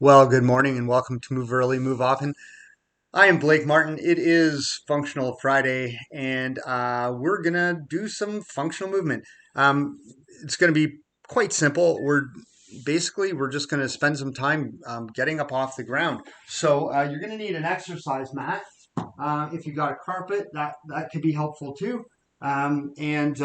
Well, good morning and welcome to Move Early, Move Often. I am Blake Martin. It is Functional Friday, and we're gonna do some functional movement. It's gonna be quite simple. We're just gonna spend some time getting up off the ground. So you're gonna need an exercise mat. If you got a carpet, that could be helpful too. And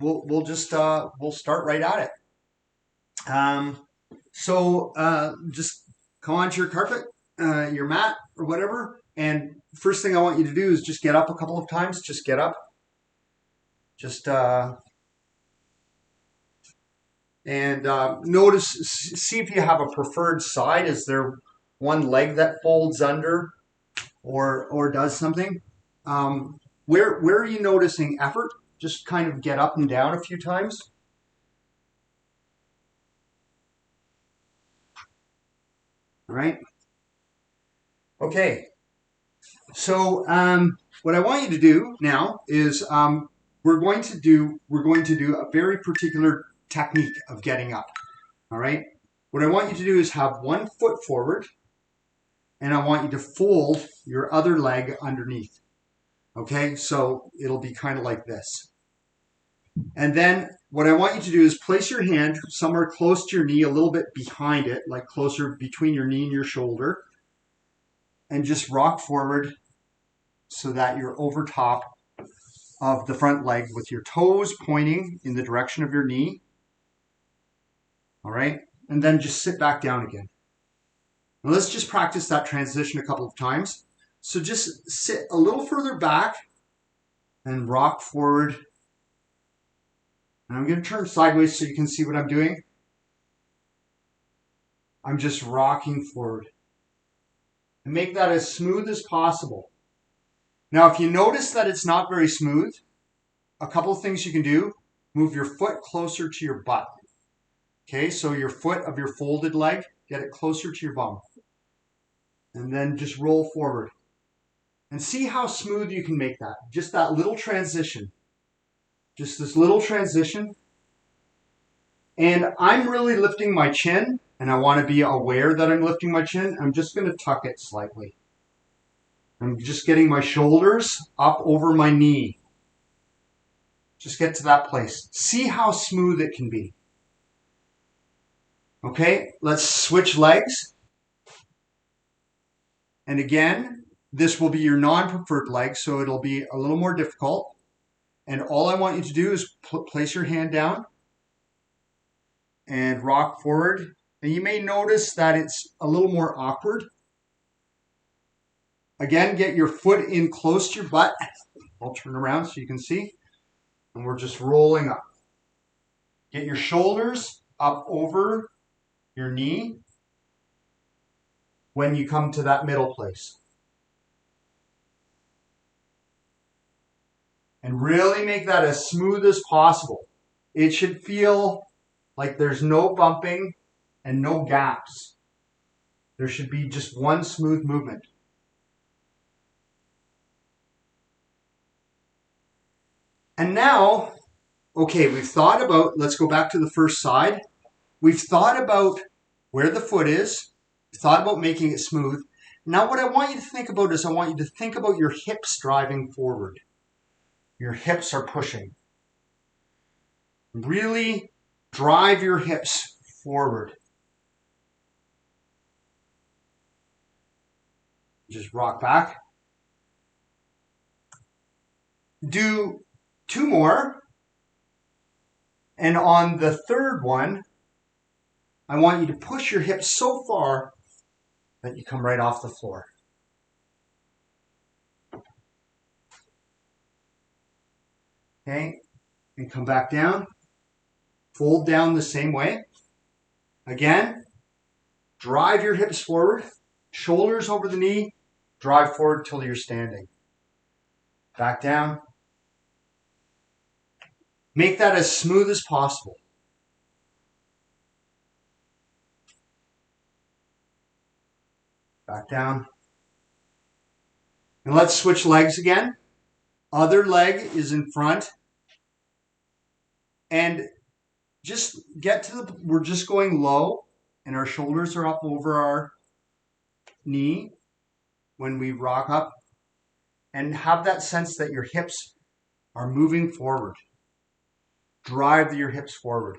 we'll start right at it. Just come onto your carpet, your mat, or whatever. And first thing I want you to do is just get up a couple of times. Just get up. Just and notice, see if you have a preferred side. Is there one leg that folds under or does something? Where are you noticing effort? Just kind of get up and down a few times. All right. Okay. So what I want you to do now is we're going to do a very particular technique of getting up. All right. What I want you to do is have one foot forward, and I want you to fold your other leg underneath. Okay. So it'll be kind of like this. And then what I want you to do is place your hand somewhere close to your knee, a little bit behind it, like closer between your knee and your shoulder, and just rock forward so that you're over top of the front leg with your toes pointing in the direction of your knee. All right. And then just sit back down again. Now let's just practice that transition a couple of times. So just sit a little further back and rock forward. And I'm going to turn sideways so you can see what I'm doing. I'm just rocking forward. And make that as smooth as possible. Now, if you notice that it's not very smooth, a couple of things you can do. Move your foot closer to your butt. Okay, so your foot of your folded leg, get it closer to your bum. And then just roll forward. And see how smooth you can make that. Just that little transition. Just this little transition. And I'm really lifting my chin, and I want to be aware that I'm lifting my chin. I'm just going to tuck it slightly. I'm just getting my shoulders up over my knee. Just get to that place. See how smooth it can be. Okay, let's switch legs. And again, this will be your non-preferred leg, so it'll be a little more difficult. And all I want you to do is place your hand down and rock forward. And you may notice that it's a little more awkward. Again, get your foot in close to your butt. I'll turn around so you can see. And we're just rolling up. Get your shoulders up over your knee when you come to that middle place. And really make that as smooth as possible. It should feel like there's no bumping and no gaps. There should be just one smooth movement. And now, okay, let's go back to the first side. We've thought about where the foot is. We've thought about making it smooth. Now what I want you to think about is I want you to think about your hips driving forward. Your hips are pushing. Really drive your hips forward. Just rock back. Do two more. And on the third one, I want you to push your hips so far that you come right off the floor. Okay, and come back down. Fold down the same way. Again, drive your hips forward, shoulders over the knee, drive forward till you're standing. Back down. Make that as smooth as possible. Back down. And let's switch legs again. Other leg is in front. And just we're just going low. and our shoulders are up over our knee when we rock up, and have that sense that your hips are moving forward. Drive your hips forward.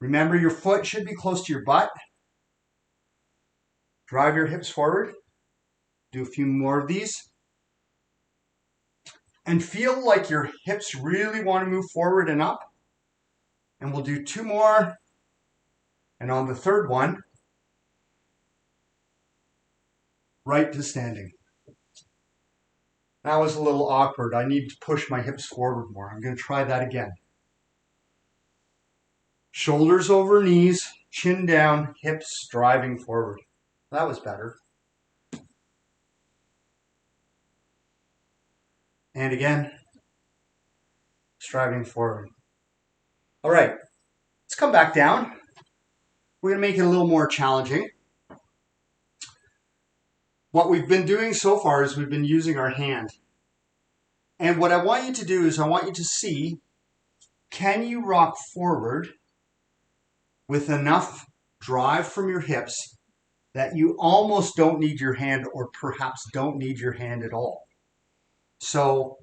Remember, your foot should be close to your butt. Drive your hips forward. Do a few more of these. And feel like your hips really want to move forward and up. And we'll do 2 more. And on the third one, right to standing. That was a little awkward. I need to push my hips forward more. I'm going to try that again. Shoulders over knees, chin down, hips driving forward. That was better. And again, striving forward. All right, let's come back down. We're going to make it a little more challenging. What we've been doing so far is we've been using our hand. And what I want you to do is I want you to see, can you rock forward with enough drive from your hips that you almost don't need your hand, or perhaps don't need your hand at all? So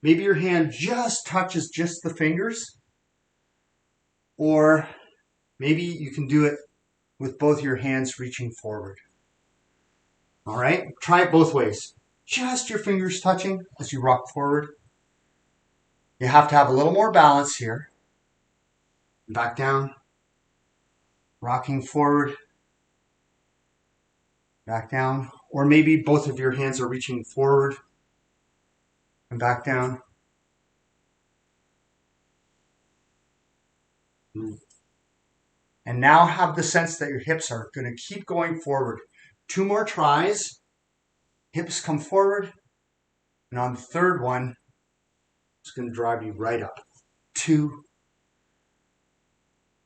maybe your hand just touches just the fingers, or maybe you can do it with both your hands reaching forward. All right, try it both ways. Just your fingers touching as you rock forward. You have to have a little more balance here. Back down, rocking forward, back down. Or maybe both of your hands are reaching forward and back down. And now have the sense that your hips are going to keep going forward. 2 more tries. Hips come forward. And on the third one, it's going to drive you right up. 2.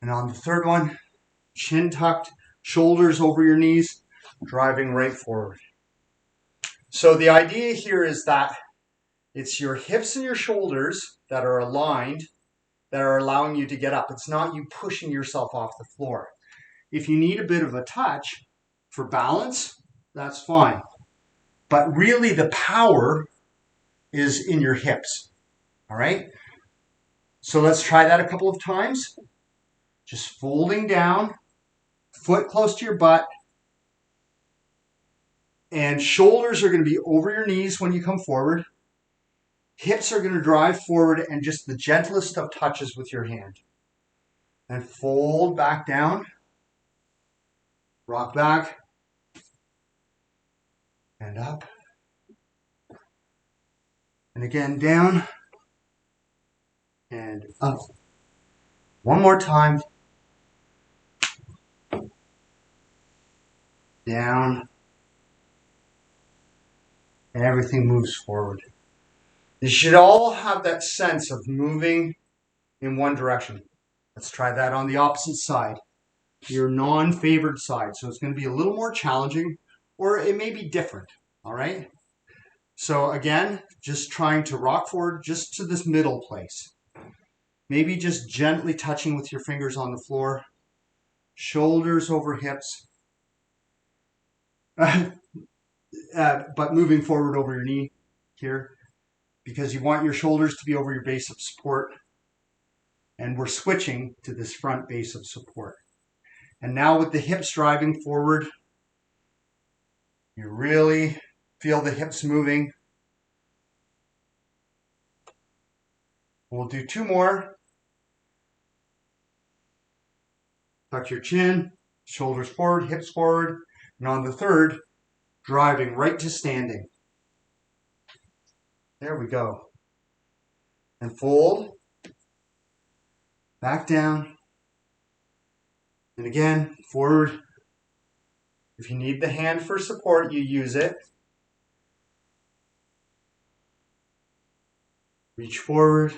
And on the third one, chin tucked, shoulders over your knees, driving right forward. So the idea here is that it's your hips and your shoulders that are aligned that are allowing you to get up. It's not you pushing yourself off the floor. If you need a bit of a touch for balance, that's fine. But really the power is in your hips. All right? So let's try that a couple of times. Just folding down, foot close to your butt, and shoulders are going to be over your knees when you come forward. Hips are going to drive forward, and just the gentlest of touches with your hand. And fold back down, rock back, and up. And again, down, and up. One more time. Down. And everything moves forward. You should all have that sense of moving in one direction. Let's try that on the opposite side, your non-favored side. So it's going to be a little more challenging, or it may be different, all right? So again, just trying to rock forward just to this middle place. Maybe just gently touching with your fingers on the floor, shoulders over hips, but moving forward over your knee here, because you want your shoulders to be over your base of support. And we're switching to this front base of support. And now with the hips driving forward, you really feel the hips moving. We'll do 2 more. Tuck your chin, shoulders forward, hips forward. And on the third, driving right to standing. There we go. And fold. Back down. And again, forward. If you need the hand for support, you use it. Reach forward.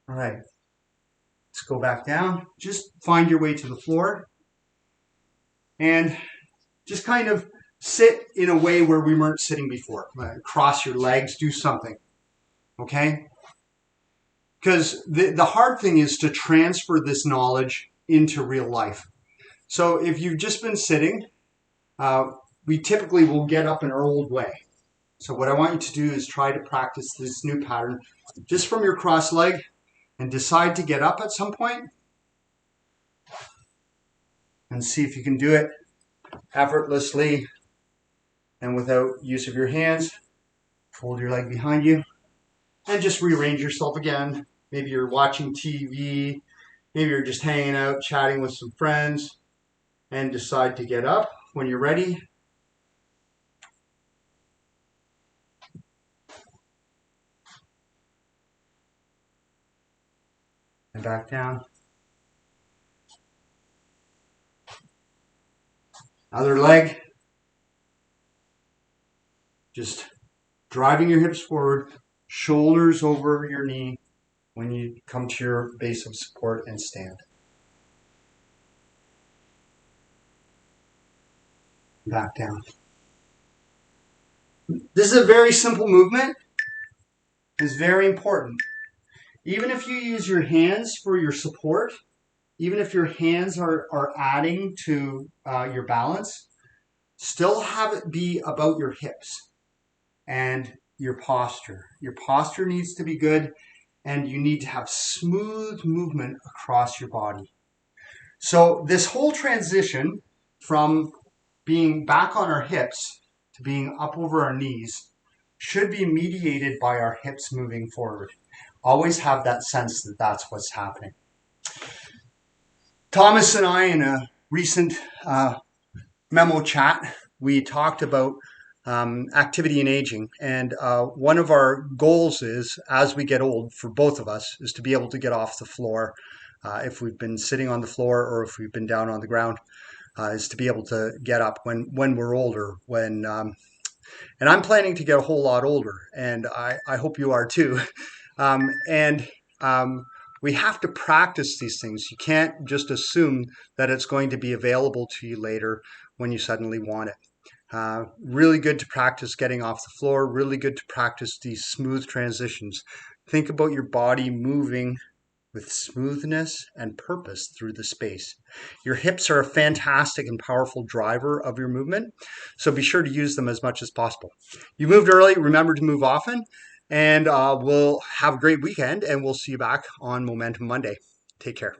All right. Let's go back down. Just find your way to the floor. And just kind of sit in a way where we weren't sitting before. Cross your legs, do something. Okay? Because the hard thing is to transfer this knowledge into real life. So if you've just been sitting, we typically will get up in our old way. So what I want you to do is try to practice this new pattern just from your cross leg and decide to get up at some point and see if you can do it effortlessly and without use of your hands. Fold your leg behind you and just rearrange yourself again. Maybe you're watching TV, maybe you're just hanging out, chatting with some friends, and decide to get up when you're ready. And back down. Other leg. Just driving your hips forward, shoulders over your knee when you come to your base of support and stand. Back down. This is a very simple movement. It's very important. Even if you use your hands for your support, even if your hands are adding to your balance, still have it be about your hips and your posture. Your posture needs to be good, and you need to have smooth movement across your body. So this whole transition from being back on our hips to being up over our knees should be mediated by our hips moving forward. Always have that sense that that's what's happening. Thomas and I, in a recent memo chat, we talked about activity and aging. And one of our goals is, as we get old, for both of us, is to be able to get off the floor. If we've been sitting on the floor or if we've been down on the ground, is to be able to get up when we're older. And I'm planning to get a whole lot older, and I hope you are too. We have to practice these things. You can't just assume that it's going to be available to you later when you suddenly want it. Really good to practice getting off the floor, really good to practice these smooth transitions. Think about your body moving with smoothness and purpose through the space. Your hips are a fantastic and powerful driver of your movement, so be sure to use them as much as possible. You moved early, remember to move often, and we'll have a great weekend, and we'll see you back on Momentum Monday. Take care.